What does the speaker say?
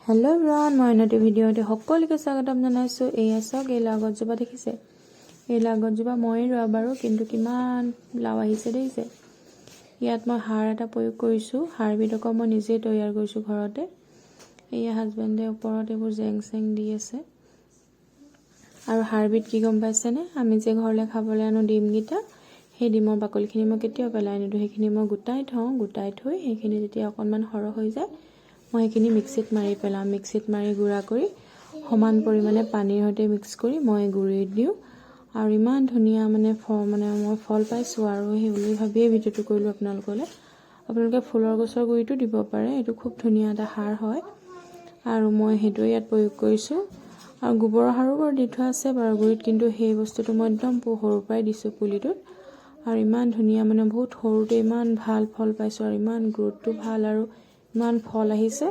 hello everyone मैं नटी भिडिओते सकलोके स्वागतम जनाइছো एया चक এই লাগতজোপা দেখিছে এই লাগতজোপা মই ৰোৱা বাৰু কিন্তু কিমান লাও আহিছে দেখিছে ইয়াত মই হাড় এটা প্ৰয়োগ কৰিছো হাড় বিডক মই নিজে তৈয়াৰ কৰিছো ঘৰতে এয়া হাজবেণ্ডে ওপৰত এবোৰ জেং চেং দি আছে আৰু হাড় বিড কি গম পাইছেনে আমি যে ঘৰলে খাবলৈ আনো ডিম গিটা সেই ডিমৰ বাকলিখিনি মই কেতিয়াও পেলাই নিদো সেইখিনি মই গুটাই থৈ সেইখিনি যেতিয়া অকনমান হৰ হৈ যায় মই এখিনি মিক্সিত মাৰি পেলাম মিক্সিত মাৰি গুড়া কৰি সমান পৰিমাণে পানীৰ সৈতে মিক্স কৰি মই গুড়ি দিও আৰু ইমান ধুনিয়া মানে মই ফল পাইছো আৰু সেই বুলি ভাবিয়ে ভিডিওটো কৰিলো আপোনালোকে ফুলৰ গছৰ গুড়িটো দিব পাৰে এটো খুব ধুনিয়া এটা সাৰ হয় আৰু মই হেটো ইয়াত প্ৰয়োগ কৰিছো আৰু গোবৰ সাৰো বৰ দি থোৱা আছে বাৰু গুড়িত কিন্তু সেই বস্তুটো মই একদম সৰুৰ পৰাই দিছো পুলিটোত আৰু ইমান ধুনিয়া মানে বহুত সৰুতে ইমান ভাল ফল পাইছো আৰু ইমান গ্ৰোথটো ভাল আৰু ইমান ফল আহিছে